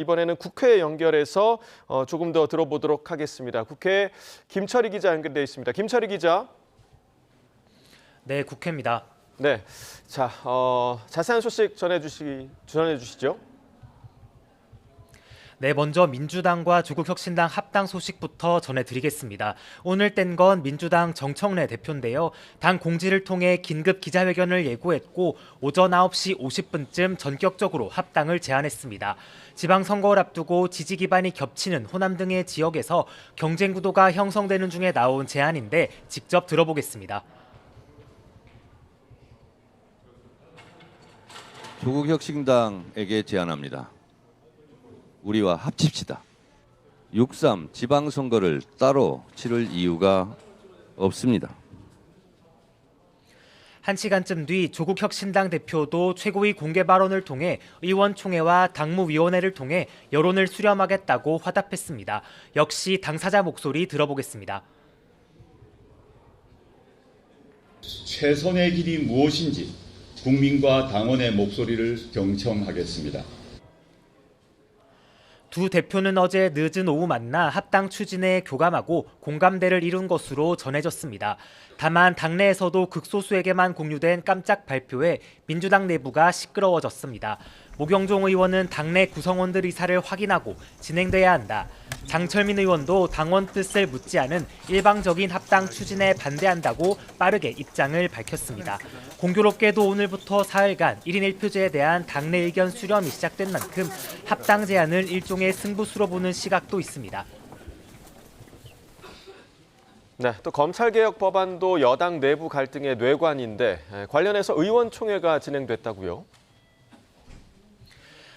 이번에는 국회 연결해서 조금 더 들어보도록 하겠습니다. 국회 김철희 기자 연결돼 있습니다. 김철희 기자. 네, 국회입니다. 네, 자 자세한 소식 전해주시죠. 네, 먼저 민주당과 조국혁신당 합당 소식부터 전해드리겠습니다. 오늘 뗀 건 민주당 정청래 대표인데요. 당 공지를 통해 긴급 기자회견을 예고했고 오전 9시 50분쯤 전격적으로 합당을 제안했습니다. 지방선거를 앞두고 지지 기반이 겹치는 호남 등의 지역에서 경쟁 구도가 형성되는 중에 나온 제안인데 직접 들어보겠습니다. 조국혁신당에게 제안합니다. 우리와 합칩시다. 6.3 지방선거를 따로 치를 이유가 없습니다. 1시간쯤 뒤 조국혁신당 대표도 최고위 공개 발언을 통해 의원총회와 당무위원회를 통해 여론을 수렴하겠다고 화답했습니다. 역시 당사자 목소리 들어보겠습니다. 최선의 길이 무엇인지 국민과 당원의 목소리를 경청하겠습니다. 두 대표는 어제 늦은 오후 만나 합당 추진에 교감하고 공감대를 이룬 것으로 전해졌습니다. 다만 당내에서도 극소수에게만 공유된 깜짝 발표에 민주당 내부가 시끄러워졌습니다. 모경종 의원은 당내 구성원들 의사를 확인하고 진행돼야 한다. 장철민 의원도 당원 뜻을 묻지 않은 일방적인 합당 추진에 반대한다고 빠르게 입장을 밝혔습니다. 공교롭게도 오늘부터 사흘간 1인 1표제에 대한 당내 의견 수렴이 시작된 만큼 합당 제안을 일종의 승부수로 보는 시각도 있습니다. 네, 또 검찰개혁 법안도 여당 내부 갈등의 뇌관인데 관련해서 의원총회가 진행됐다고요?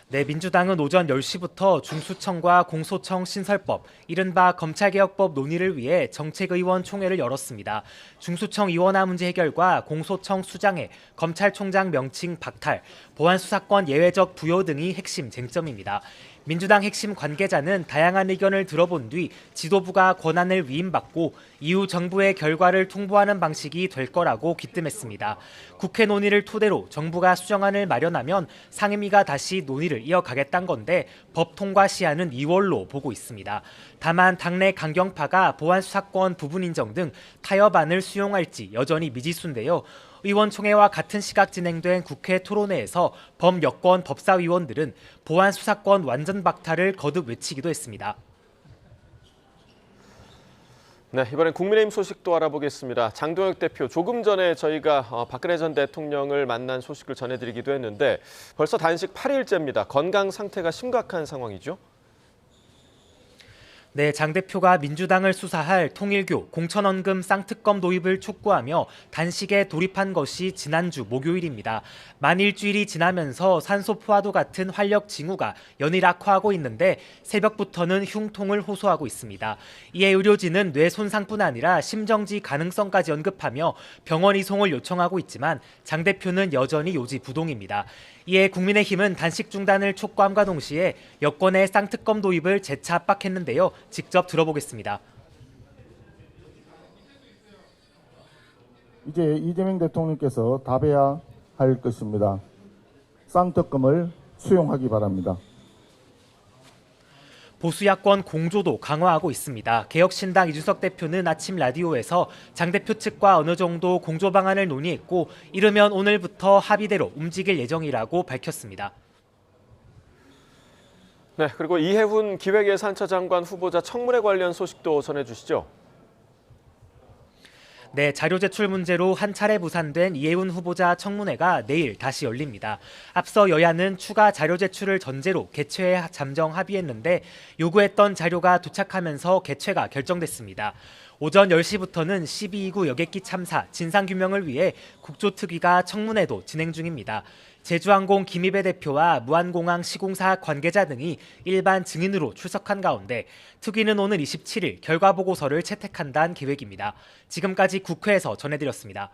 네, 민주당은 오전 10시부터 중수청과 공소청 신설법, 이른바 검찰개혁법 논의를 위해 정책의원총회를 열었습니다. 중수청 이원화 문제 해결과 공소청 수장회, 검찰총장 명칭 박탈, 보안수사권 예외적 부여 등이 핵심 쟁점입니다. 민주당 핵심 관계자는 다양한 의견을 들어본 뒤 지도부가 권한을 위임받고 이후 정부의 결과를 통보하는 방식이 될 거라고 귀뜸했습니다. 국회 논의를 토대로 정부가 수정안을 마련하면 상임위가 다시 논의를 이어가겠다는 건데 법 통과 시한은 2월로 보고 있습니다. 다만 당내 강경파가 보안수사권 부분 인정 등 타협안을 수용할지 여전히 미지수인데요. 의원총회와 같은 시각 진행된 국회 토론회에서 범여권 법사위원들은 보안 수사권 완전 박탈을 거듭 외치기도 했습니다. 네, 이번엔 국민의힘 소식도 알아보겠습니다. 장동혁 대표, 조금 전에 저희가 박근혜 전 대통령을 만난 소식을 전해드리기도 했는데 벌써 단식 8일째입니다. 건강 상태가 심각한 상황이죠? 네, 장 대표가 민주당을 수사할 통일교, 공천원금 쌍특검 도입을 촉구하며 단식에 돌입한 것이 지난주 목요일입니다. 만 일주일이 지나면서 산소 포화도 같은 활력 징후가 연일 악화하고 있는데 새벽부터는 흉통을 호소하고 있습니다. 이에 의료진은 뇌 손상뿐 아니라 심정지 가능성까지 언급하며 병원 이송을 요청하고 있지만 장 대표는 여전히 요지부동입니다. 이에 국민의힘은 단식 중단을 촉구함과 동시에 여권의 쌍특검 도입을 재차 압박했는데요. 직접 들어보겠습니다. 이제 이재명 대통령께서 답해야 할 것입니다. 쌍특검을 수용하기 바랍니다. 보수 야권 공조도 강화하고 있습니다. 개혁신당 이준석 대표는 아침 라디오에서 장 대표 측과 어느 정도 공조 방안을 논의했고 이르면 오늘부터 합의대로 움직일 예정이라고 밝혔습니다. 네, 그리고 이해훈 기획예산처장관 후보자 청문회 관련 소식도 전해주시죠. 네, 자료 제출 문제로 한 차례 무산된 이해훈 후보자 청문회가 내일 다시 열립니다. 앞서 여야는 추가 자료 제출을 전제로 개최에 잠정 합의했는데 요구했던 자료가 도착하면서 개최가 결정됐습니다. 오전 10시부터는 12.29 여객기 참사 진상규명을 위해 국조특위가 청문회도 진행 중입니다. 제주항공 김희배 대표와 무한공항 시공사 관계자 등이 일반 증인으로 출석한 가운데 특위는 오늘 27일 결과보고서를 채택한다는 계획입니다. 지금까지 국회에서 전해드렸습니다.